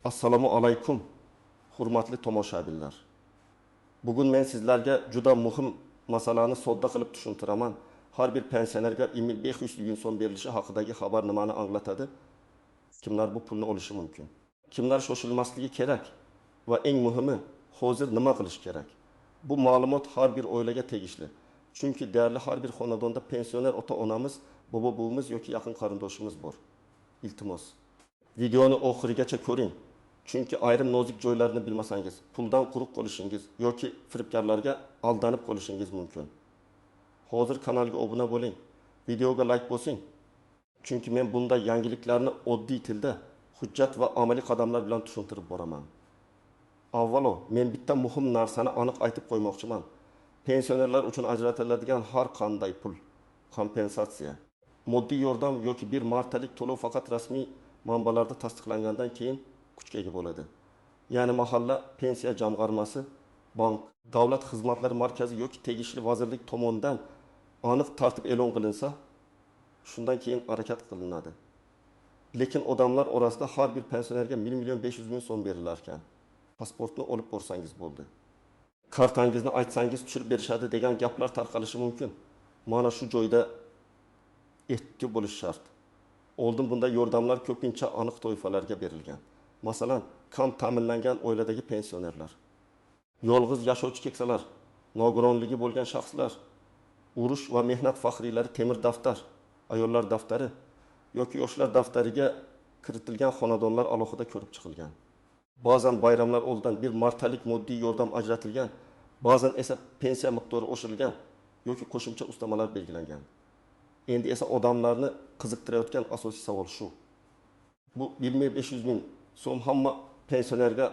Assalomu alaykum, hurmatli tomoshabinlar. Bugun men sizlarga juda muhim masalani sodda qilib tushuntiraman. Har bir pensionerga 2500 so'm berilishi haqidagi xabar nimani anglatadi? Kimlar bu pulni olishi mumkin? Kimlar shoshilmasligi kerak? Va eng muhimi, hozir nima qilish kerak? Bu ma'lumot har bir oilaga tegishli. Chunki deyarli har bir xonadonda pensioner ota-onamiz, bobo-buvimiz yoki yaqin qarindoshimiz bor. Iltimos, videoni oxirigacha ko'ring. Chunki ayrim nozik joylarini bilmasangiz, puldan quruq qolishingiz yoki firibgarlarga aldanib qolishingiz mumkin. Hozir kanalga obuna bo'ling, videoga like bosing. Chunki men bunday yangiliklarni oddiy tilda, hujjat va amaliy qadamlar bilan tushuntirib boraman. Avvalo, men bitta muhim narsani aniq aytib qo'ymoqchiman. Pensionerlar uchun ajratiladigan har qanday pul kompensatsiya, moddiy yordam yoki bir martalik to'lov faqat rasmiy manbalarda tasdiqlangandan keyin kuchga ega bo'ladi. Ya'ni mahalla pensiya jamg'armasi, bank, davlat xizmatlari markazi yoki tegishli vazirlik tomonidan aniq tartib e'lon qilinsa, shundan keyin harakat qilinadi. Lekin odamlar orasida har bir pensionerga 1.500.000 so'm berilar ekan. Pasportni olib borsangiz bo'ldi. Kartangizni aytsangiz tushirib berishadi degan gaplar tarqalishi mumkin. Mana shu joyda ehtiyot bo'lish shart. Oldin bunday yordamlar ko'pincha aniq toifalarga berilgan. Masalan, kam ta'minlangan oiladagi pensionerlar, yolg'iz yashovchi keksalar, nogironligi bo'lgan shaxslar, urush va mehnat faxriylari temir daftar, ayollar daftari yoki yoshlar daftariga kiritilgan xonadonlar alohida ko'rib chiqilgan. Ba'zan bayramlar oldidan bir martalik moddiy yordam ajratilgan, ba'zan esa pensiya miqdori oshirilgan yoki qo'shimcha ustamalar belgilangan. Endi esa odamlarni qiziqtirayotgan asosiy savol shu. Bu 1.500.000 so'm hamma pensionerga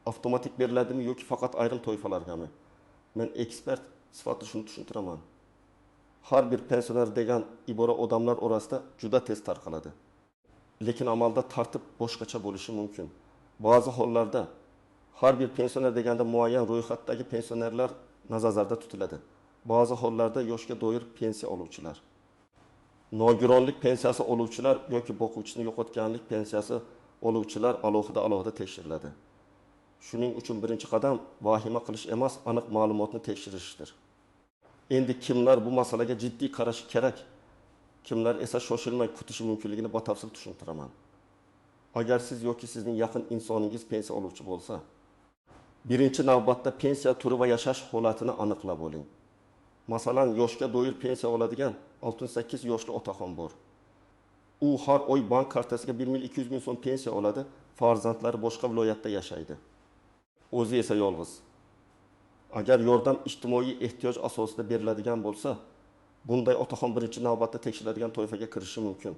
avtomatik beriladimi yoki faqat ayrim toifalargami? Men ekspert sifatida shuni tushuntiraman. Har bir pensioner degan ibora odamlar orasida juda tez tarqaladi. Lekin amalda tartib boshqacha bo'lishi mumkin. Ba'zi hollarda har bir pensioner deganda muayyan ro'yxatdagi pensionerlar nazarda tutiladi. Ba'zi hollarda yoshga doir pensiya oluvchilar, nogironlik pensiyasi oluvchilar yoki boquvchisini yo'qotganlik pensiyasi oluvchilar alohida tekshiriladi. Shuning uchun birinchi qadam vahima qilish emas, aniq ma'lumotni tekshirishdir. Endi kimlar bu masalaga jiddiy qarashi kerak, kimlar esa shoshilmay kutishi mumkinligini batafsil tushuntiraman. Agar siz yoki sizning yaqin insoningiz pensiya oluvchi bo'lsa, birinchi navbatda pensiya turi va yashash holatini aniqlab oling. Masalan, yoshga doir pensiya oladigan 68 yoshli otaxon bor. U har oy bank kartasiga 1.200.000 so'm pensiya oladi, farzandlari boshqa viloyatda yashaydi. O'zi esa yolg'iz. Agar yordam ijtimoiy ehtiyoj asosida beriladigan bo'lsa, bunday otaxon birinchi navbatda tekshiriladigan toifaga kirishi mumkin.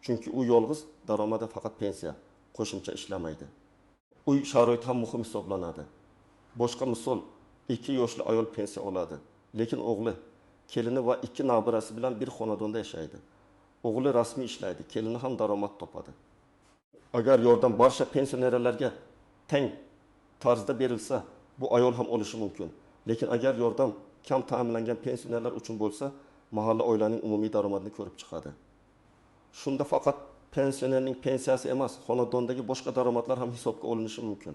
Chunki u yolg'iz, daromadi faqat pensiya, qo'shimcha ishlamaydi. Uy sharoiti ham muhim hisoblanadi. Boshqa misol, 2 yoshli ayol pensiya oladi, lekin o'g'li, kelini va 2 nabirasi bilan bir xonadonda yashaydi. O'g'li rasmiy ishlaydi, kelini ham daromad topadi. Agar yordam barcha pensionerlarga teng tarzda berilsa, bu ayol ham olishi mumkin. Lekin agar yordam kam ta'minlangan pensionerlar uchun bo'lsa, mahalla oilaning umumiy daromadini ko'rib chiqadi. Shunda faqat pensionerning pensiyasi emas, xonadondagi boshqa daromadlar ham hisobga olinishi mumkin.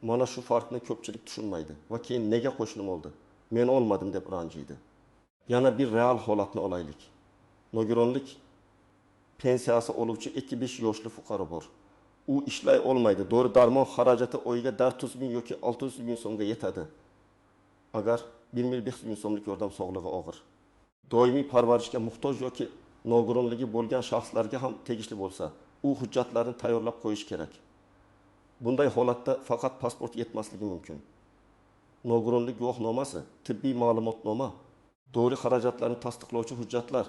Mana shu farqni ko'pchilik tushunmaydi va keyin nega qo'shnim oldi, men olmadim deb ranjiydi. Yana bir real holatni olaylik. Nogironlik pensiyasi oluvchi 2-5 yoshli fuqaro bor. U ishlay olmaydi. Dori-darmon xarajati oyiga 400.000 yoki 600.000 so'mga yetadi. Agar 1.500.000 so'mlik yordam sog'lig'i og'ir, doimiy parvarishga muhtoj yoki nogironligi bo'lgan shaxslarga ham tegishli bo'lsa, u hujjatlarni tayyorlab qo'yish kerak. Bunday holatda faqat pasport yetmasligi mumkin. Nogironlik guvohnomasi, tibbiy ma'lumotnoma, dori xarajatlarni tasdiqlovchi hujjatlar,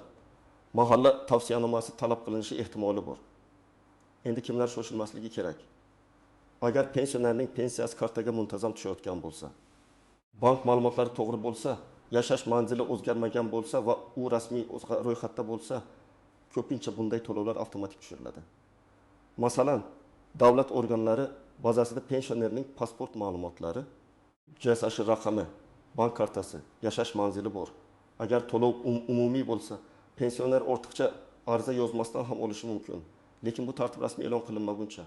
mahalla tavsiyanomasi talab qilinishi ehtimoli bor. Endi kimlar shoshilmasligi kerak? Agar pensionerning pensiyasi kartaga muntazam tushayotgan bo'lsa, bank ma'lumotlari to'g'ri bo'lsa, yashash manzili o'zgarmagan bo'lsa va u rasmiy ro'yxatda bo'lsa, ko'pincha bunday to'lovlar avtomatik tushiriladi. Masalan, davlat organlari bazasida pensionerning pasport ma'lumotlari, JSH raqami, bank kartasi, yashash manzili bor. Agar to'lov umumiy bo'lsa, pensioner ortiqcha ariza yozmasdan ham olishi mumkin. Lekin bu tartib rasmiy e'lon qilinmaguncha.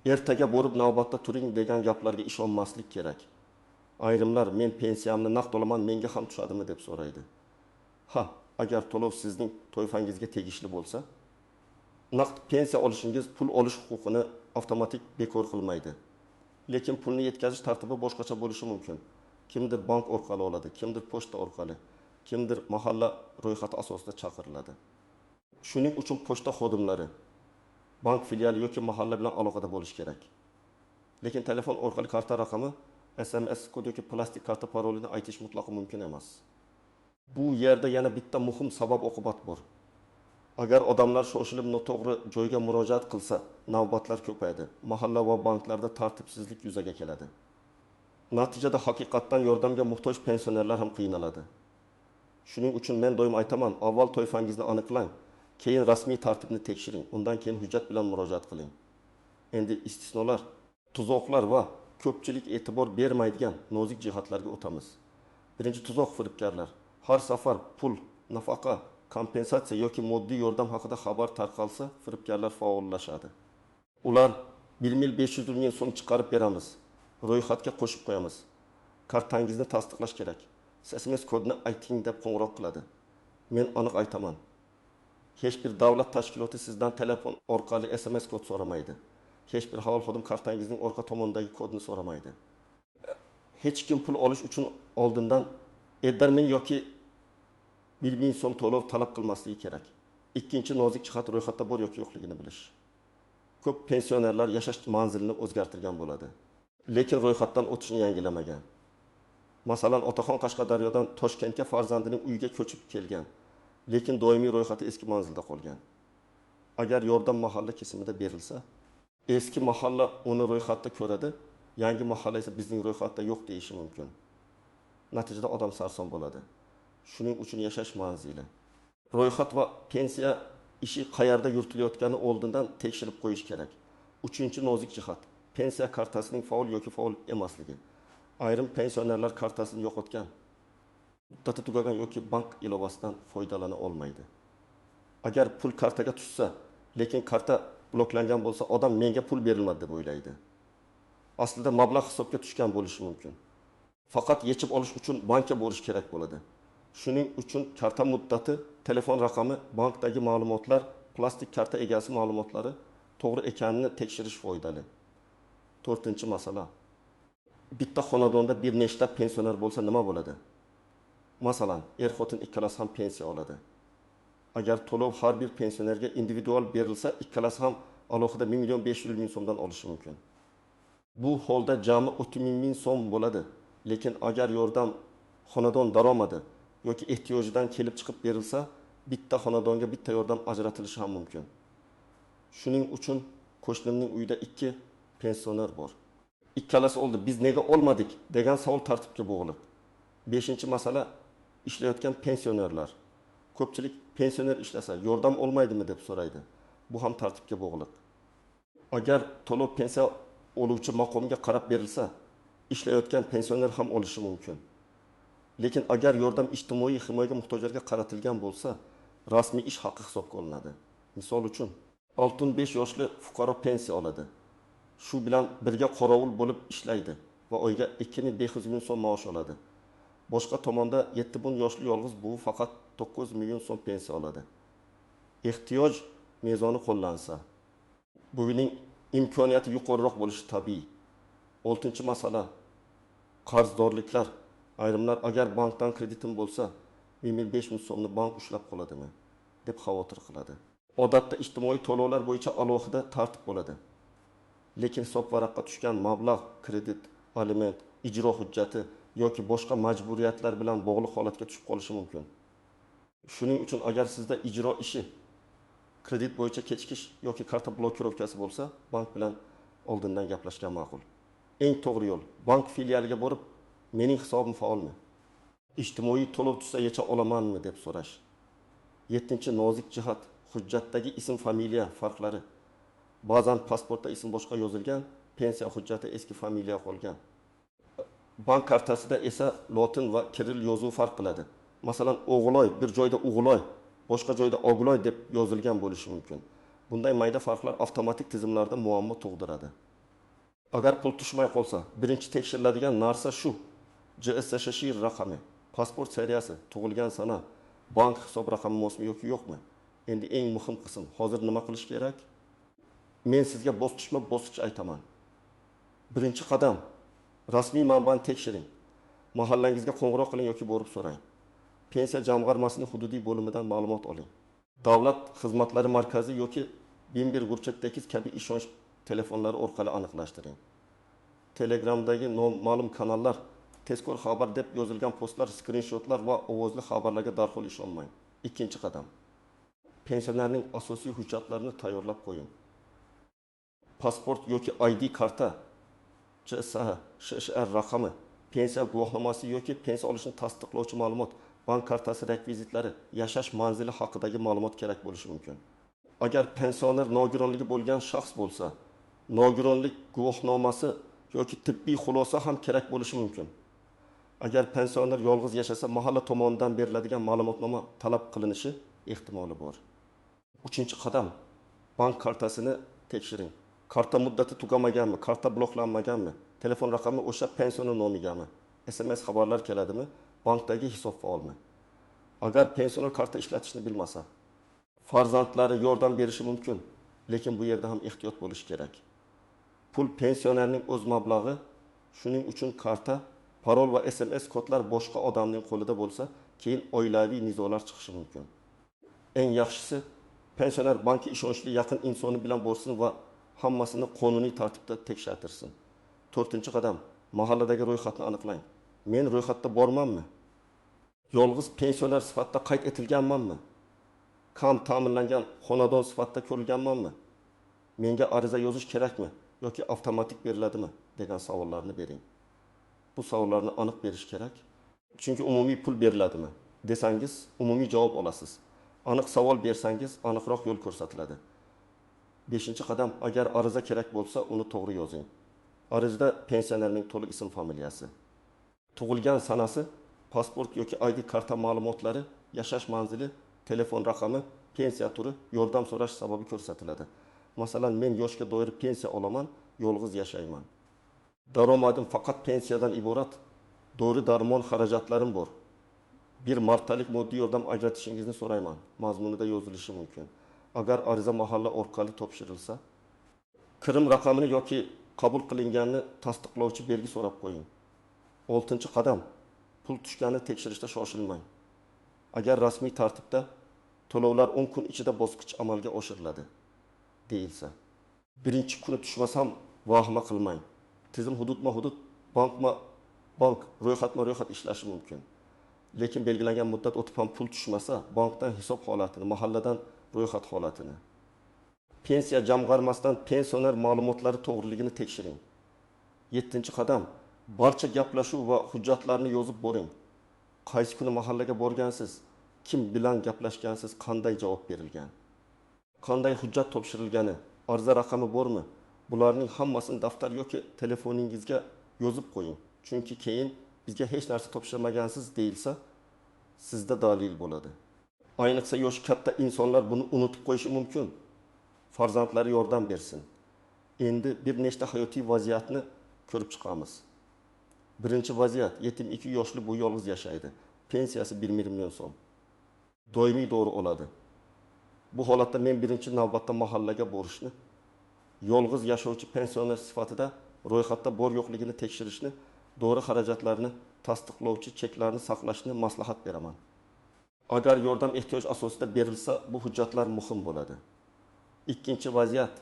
Ertaga borib navbatda turing degan gaplarga ishonmaslik kerak. Ayrimlar men pensiyamni naqd olaman, menga ham tushadimi deb so'raydi. Ha, agar to'lov sizning to'yfangizga tegishli bo'lsa, naqd pensiya olishingiz pul olish huquqini avtomatik bekor qilmaydi. Lekin pulni yetkazish tartibi boshqacha bo'lishi mumkin. Kimdir bank orqali oladi, kimdir pochta orqali, kimdir mahalla ro'yxati asosida chaqiriladi. Shuning uchun pochta xodimlari bank filiali yoki mahalla bilan aloqada bo'lish kerak. Lekin telefon orqali karta raqami, SMS kod yoki plastik karta parolini aytish mutlaqo mumkin emas. Bu yerda yana bitta muhim sabab oqibat bor. Agar odamlar shoshilib noto'g'ri joyga murojaat qilsa, navbatlar ko'payadi. Mahalla va banklarda tartibsizlik yuzaga keladi. Natijada haqiqatdan yordamga muhtoj pensionerlar ham qiynaladi. Shuning uchun men doim aytaman, avval to'yfangizni aniqlang, keyin rasmiy tartibni tekshiring, undan keyin hujjat bilan murojaat qiling. Endi istisnolar, tuzoqlar va ko'pchilik e'tibor bermaydigan nozik jihatlarga o'tamiz. Birinchi tuzoq firibgarlar. Har safar pul, nafaqa, kompensatsiya yoki moddiy yordam haqida xabar tarqalsa, firibgarlar faollashadi. Ular 1.500 ming so'm chiqarib beramiz. Ro'yxatga qo'shib qo'yamiz. Kartangizni tasdiqlash kerak. SMS kodni ayting deb qo'ng'iroq qiladi. Men aniq aytaman. Hech bir davlat tashkiloti sizdan telefon orqali SMS kod so'ramaydi. Hech bir havol xodim kartangizning orqa tomonidagi kodni so'ramaydi. Hech kim pul olish uchun oldindan 50 ming yoki 1 ming so'm to'lov talab qilmasligi kerak. Ikkinchi nozik jihat ro'yxatda bor yoki yo'qligini bilish. Ko'p pensionerlar yashash manzilini o'zgartirgan bo'ladi, lekin ro'yxatdan o'tishni yangilamagan. Masalan, otaxon Qashqadaryodan Toshkentga farzandining uyiga ko'chib kelgan, lekin doimiy ro'yxati eski manzilda qolgan. Agar yordam mahalla kesimida berilsa, eski mahalla uni ro'yxatda ko'radi, yangi mahalla esa bizning ro'yxatda yo'q deyishi mumkin. Natijada odam sarson bo'ladi. Shuning uchun yashash manzili, ro'yxat va pensiya ishi qayerda yuritilayotgani oldindan tekshirib qo'yish kerak. Uchinchi nozik jihat, pensiya kartasining faol yoki faol emasligi. Ayrim pensionerlar kartasini yo'qotgan, muddati tugagan yoki bank ilovasidan foydalana olmaydi. Agar pul kartaga tushsa, lekin karta bloklangan bo'lsa, odam menga pul berilmadi deb o'ylaydi. Aslida mablag' hisobga tushgan bo'lishi mumkin. Faqat yechib olish uchun bankka borish kerak bo'ladi. Shuning uchun karta muddati, telefon raqami, bankdagi ma'lumotlar, plastik karta egasi ma'lumotlari to'g'ri ekanini tekshirish foydali. 4-masala. Bitta xonadonda bir nechta pensioner bo'lsa nima bo'ladi? Masalan, er-xotin ikkalasi ham pensiya oladi. Agar to'lov har bir pensionerga individual berilsa, ikkalasi ham alohida 1.500 ming so'mdan olishi mumkin. Bu holda jami 30 ming so'm bo'ladi. Lekin agar yordam xonadon daromadi yoki ehtiyojidan kelib chiqib berilsa, bitta xonadonga bitta yordam ajratilishi ham mumkin. Shuning uchun qo'shnimning uyida 2 pensioner bor. Ikkalasi oldi, biz nega olmadik degan savol tartibga bog'liq. 5-masala, ishlayotgan pensionerlar. Ko'pchilik pensioner ishlasa yordam olmaydimi deb so'raydi. Bu ham tartibga bog'liq. Agar to'lov pensiya oluvchi maqomga qarab berilsa, ishlayotgan pensioner ham olishi mumkin. Lekin agar yordam ijtimoiy himoyaga muhtojlarga qaratilgan bo'lsa, rasmiy ish haqi hisobga olinadi. Misol uchun, 65 yoshli fuqaro pensiya oladi. Shu bilan birga qorovul bo'lib ishlaydi va oyga 2500 ming so'm maosh oladi. Boshqa tomonda 7 yoshli yolg'iz buvi faqat 9 million so'm pensiya oladi. Ehtiyoj mezoni qo'llansa, buvining imkoniyati yuqoriroq bo'lishi tabiiy. 6-masala, qarzdorliklar. Ayrimlar agar bankdan kreditim bo'lsa, 1.500 so'mni bank ushlab qoladimi deb xavotir qiladi. Odatda ijtimoiy to'lovlar bo'yicha alohida tartib bo'ladi. Lekin hisob varaqqa tushgan mablag', kredit, aliment, ijro hujjati yoki boshqa majburiyatlar bilan bog'liq holatga tushib qolishi mumkin. Shuning uchun agar sizda ijro ishi, kredit bo'yicha kechikish yoki karta blokirovkasi bo'lsa, bank bilan oldindan gaplashgan ma'qul. Eng to'g'ri yo'l, bank filialiga borib, mening hisobim faolmi? Ijtimoiy to'lov tushsa yecha olamanmi deb so'rash. 7-nozik jihat, hujjatdagi ism familiya farqlari. Ba'zan pasportda ism boshqa yozilgan, pensiya hujjati eski familiya qolgan. Bank kartasida esa lotin va kiril yozuvi farq qiladi. Masalan, O'g'iloy bir joyda O'g'iloy, boshqa joyda O'g'iloy deb yozilgan bo'lishi mumkin. Bunday mayda farqlar avtomatik tizimlarda muammo tug'diradi. Agar pul tushmay qolsa, birinchi tekshiriladigan narsa shu: JSSH raqami, pasport seriyasi, tug'ilgan sana, bank hisob raqami mosmi yoki yo'qmi? Endi eng muhim qism, hozir nima qilish kerak? Men sizga bosqichma-bosqich aytaman. Birinchi qadam, rasmiy manbani tekshiring. Mahallangizga qo'ng'iroq qiling yoki borib so'rang. Pensiya jamg'armasining hududiy bo'limidan ma'lumot oling. Davlat xizmatlari markazi yoki 1108 kabi ishonch telefonlari orqali aniqlashtiring. Telegramdagi noma'lum kanallar, tezkor xabar deb yozilgan postlar, skrinshotlar va ovozli xabarlarga darhol ishonmang. Ikkinchi qadam, pensionerning asosiy hujjatlarini tayyorlab qo'ying. Pasport yoki ID karta, JSSH raqami, pensiya guvohnomasi yoki pensiya olishni tasdiqlovchi ma'lumot, bank kartasi rekvizitlari, yashash manzili haqidagi ma'lumot kerak bo'lishi mumkin. Agar pensioner nogironligi bo'lgan shaxs bo'lsa, nogironlik guvohnomasi yoki tibbiy xulosa ham kerak bo'lishi mumkin. Agar pensioner yolg'iz yashasa, mahalla tomonidan beriladigan ma'lumotnoma talab qilinishi ehtimoli bor. Uchinchi qadam, bank kartasini tekshiring. Karta muddati tugamaganmi, karta bloklanmaganmi, telefon raqami o'sha pensioner nomigami, SMS xabarlar keladimi, bankdagi hisob faolmi? Agar pensioner karta ishlatishni bilmasa, farzandlari yordam berishi mumkin, lekin bu yerda ham ehtiyot bo'lish kerak. Pul pensionerning o'z mablag'i, shuning uchun karta, parol va SMS kodlar boshqa odamning qo'lida bo'lsa, keyin oilaviy nizolar chiqishi mumkin. Eng yaxshisi, pensioner banki ishonchli yaqin insoni bilan bo'lsin va hammasini qonuniy tartibda tekshirtirsin. 4-qadam, mahalladagi ro'yxatni aniqlang. Men ro'yxatda bormanmi? Yolg'iz pensioner sifatida qayd etilganmanmi? Kam ta'minlangan xonadon sifatida ko'rilganmanmi? Menga ariza yozish kerakmi yoki avtomatik beriladimi degan savollarni bering. Bu savollarni aniq berish kerak. Chunki umumiy pul beriladimi desangiz, umumiy javob olasiz. Aniq savol bersangiz, aniqroq yo'l ko'rsatiladi. 5-qadam, agar ariza kerak bo'lsa, uni to'g'ri yozing. Arizada pensionerning to'liq ism familiyasi, tug'ilgan sanasi, pasport yoki ID karta ma'lumotlari, yashash manzili, telefon raqami, pensiya turi, yordam so'rash sababi ko'rsatiladi. Masalan, men yoshga doir pensiya olaman, yolg'iz yashayman. Daromadim faqat pensiyadan iborat, dori-darmon xarajatlarim bor. Bir martalik moddiy yordam ajratishingizni so'rayman. Mazmunida yozilishi mumkin. Agar ariza mahalla orqali topshirilsa, kirim raqamini yoki qabul qilinganini tasdiqlovchi belgi so'rab qo'ying. 6-qadam, pul tushganini tekshirishda shoshilmang. Agar rasmiy tartibda to'lovlar 10 kun ichida bosqich amalga oshiriladi deyilsa, birinchi kuni tushmasam vahima qilmang. Tizim hududma-hudud, bankma-bank, ro'yxatma-ro'yxat ishlashi mumkin. Lekin belgilangan muddat o'tib ham pul tushmasa, bankdan hisob holatini, mahalladan ro'yxat holatini, pensiya jamg'armasidan pensioner ma'lumotlari to'g'riligini tekshiring. 7-qadam, barcha gaplashuv va hujjatlarni yozib boring. Qaysi kuni mahallaga borgansiz, kim bilan gaplashgansiz, qanday javob berilgan, qanday hujjat topshirilgani, ariza raqami bormi? Bularning hammasini daftar yoki telefoningizga yozib qo'ying. Chunki keyin bizga hech narsa topshirmagansiz deyilsa, sizda dalil bo'ladi. Ayniqsa yoshi katta insonlar buni unutib qo'yishi mumkin. Farzandlari yordam bersin. Endi bir nechta hayotiy vaziyatni ko'rib chiqamiz. Birinchi vaziyat, yetim 2 yoshli bu yolg'iz yashaydi. Pensiyasi 1 million so'm. Doimiy dori oladi. Bu holatda men birinchi navbatda mahallaga borishni, yolg'iz yashovchi pensioner sifatida ro'yxatda bor yo'qligini tekshirishni, dori xarajatlarini tasdiqlovchi cheklarni saqlashni maslahat beraman. Agar yordam ehtiyoj asosida berilsa, bu hujjatlar muhim bo'ladi. Ikkinchi vaziyat,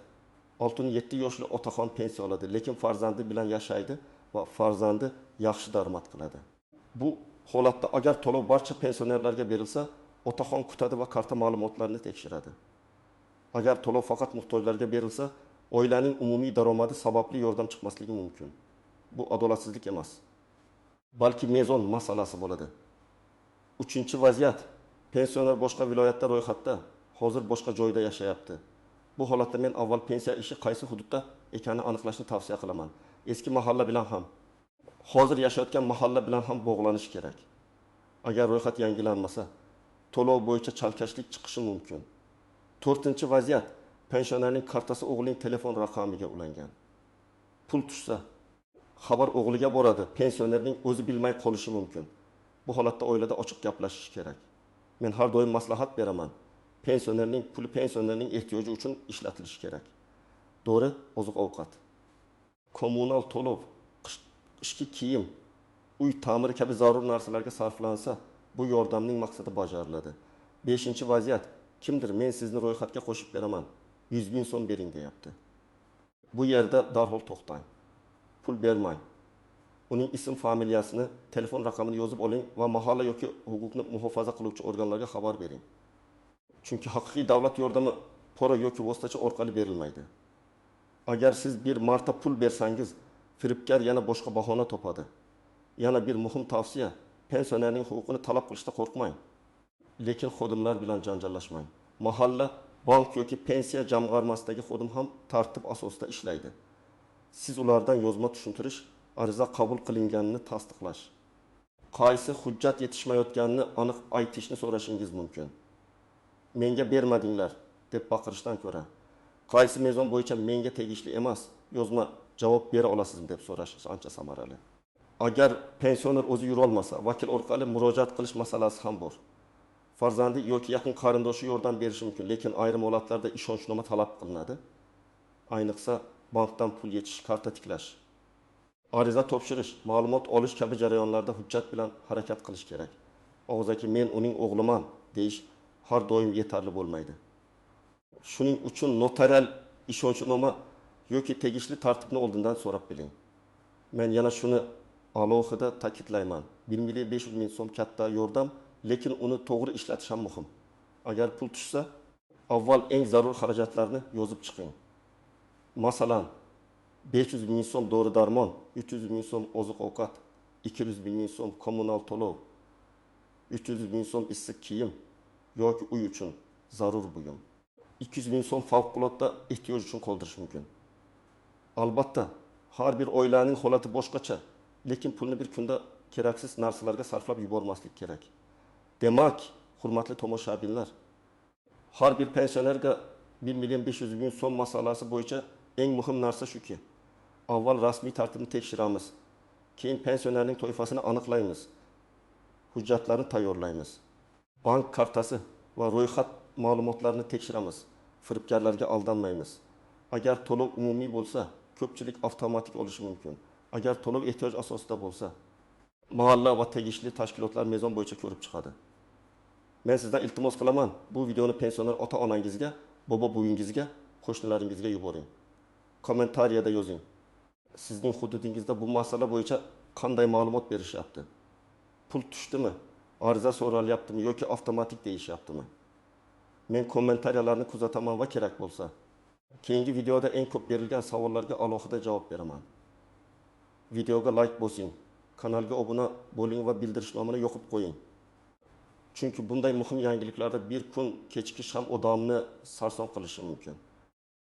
67 yoshli otaxon pensiya oladi, lekin farzandi bilan yashaydi va farzandi yaxshi daromad qiladi. Bu holatda agar to'lov barcha pensionerlarga berilsa, otaxon kutadi va karta ma'lumotlarini tekshiradi. Agar to'lov faqat muhtojlarga berilsa, oilaning umumiy daromadi sababli yordam chiqmasligi mumkin. Bu adolatsizlik emas, balki mezon masalasi bo'ladi. 3-vaziyat, pensioner boshqa viloyatda ro'yxatda, hozir boshqa joyda yashayapti. Bu holatda men avval pensiya ishi qaysi hududda ekanini aniqlashni tavsiya qilaman. Eski mahalla bilan ham, hozir yashayotgan mahalla bilan ham bog'lanish kerak. Agar ro'yxat yangilanmasa, to'lov bo'yicha chalkashlik chiqishi mumkin. 4-vaziyat, pensionerning kartasi o'g'lining telefon raqamiga ulangan. Pul tushsa, xabar o'g'liga boradi, pensionerning o'zi bilmay qolishi mumkin. Bu holatda oilada ochiq gaplashish kerak. Men har doim maslahat beraman. Pensionerning puli pensionerning ehtiyoji uchun ishlatilishi kerak. Doğru, oziq-ovqat. Kommunal to'lov, qishki kiyim, uy ta'miri kabi zarur narsalarga sarflansa, bu yordamning maqsadi bajariladi. 5-vaziyat, kimdir men sizni ro'yxatga qo'shib beraman, 100 ming so'm bering deyapti. Bu yerda darhol to'xtang. Pul bermang. Uning ism familiyasini, telefon raqamini yozib oling va mahalla yoki huquqni muhofaza qiluvchi organlarga xabar bering. Chunki haqiqiy davlat yordami pora yoki vositachi orqali berilmaydi. Agar siz bir marta pul bersangiz, firibgar yana boshqa bahona topadi. Yana bir muhim tavsiya, pensionerning huquqini talab qilishda qo'rqmang. Lekin xodimlar bilan janjallashmang. Mahalla, bank yoki pensiya jamg'armasidagi xodim ham tartib asosida ishlaydi. Siz ulardan yozma tushuntirish, ariza qabul qilinganini tasdiqlash, qaysi hujjat yetishmayotganini aniq aytishni so'rashingiz mumkin. Menga bermadinglar deb baqirishdan ko'ra, qaysi mezon bo'yicha menga tegishli emas, yozma javob bera olasizmi deb so'rash ancha samarali. Agar pensioner o'zi yura olmasa, vakil orqali murojaat qilish masalasi ham bor. Farzandi yoki yaqin qarindoshi yordam berishi mumkin, lekin ayrim holatlarda ishonchnoma talab qilinadi. Ayniqsa bankdan pul yechish, karta tiklash, ariza topshirish, ma'lumot olish kabi jarayonlarda hujjat bilan harakat qilish kerak. Og'zaki men uning o'g'liman deyish har doim yetarli bo'lmaydi. Shuning uchun notarial ishonchnoma yoki tegishli tartibni oldindan so'rab biling. Men yana shuni alohida ta'kidlayman. 1,5 ming so'm katta yordam, lekin uni to'g'ri ishlatish ham muhim. Agar pul tushsa, avval eng zarur xarajatlarni yozib chiqing. Masalan, 500 ming so'm dori-darmon, 300 ming so'm oziq-ovqat, 200 ming so'm kommunal to'lov, 300 ming so'm issiq kiyim yoki uy uchun zarur buyum, 200 ming so'm favqulodda ehtiyoj uchun qoldirish mumkin. Albatta, har bir oilaning holati boshqacha, lekin pulni bir kunda keraksiz narsalarga sarflab yubormaslik kerak. Demak, hurmatli tomoshabinlar, har bir pensionerga 1,5 ming so'm masalasi bo'yicha eng muhim narsa shuki, avval rasmiy tartibni tekshiramiz, keyin pensionerning toifasini aniqlaymiz, hujjatlarni tayyorlaymiz, bank kartasi va ro'yxat ma'lumotlarini tekshiramiz, firibgarlarga aldanmaymiz. Agar to'lov umumiy bo'lsa, ko'pchilik avtomatik olishi mumkin. Agar to'lov ehtiyoj asosida bo'lsa, mahalla va tegishli tashkilotlar mezon bo'yicha ko'rib chiqadi. Men sizdan iltimos qilaman, bu videoni pensioner ota-onangizga, bobo-buvingizga, qo'shnilaringizga yuboring. Kommentariyada yozing. Sizning hududingizda bu masala bo'yicha qanday ma'lumot berishyapti? Pul tushdimi? Ariza so'ralyaptimi yoki avtomatik deyishyaptimi? Men kommentariyalarni kuzataman va kerak bo'lsa, keyingi videoda eng ko'p berilgan savollarga alohida javob beraman. Videoga like bosing, kanalga obuna bo'ling va bildirishnomani yoqib qo'ying. Chunki bunday muhim yangiliklarda bir kun kechikish ham odamni sarson qilishi mumkin.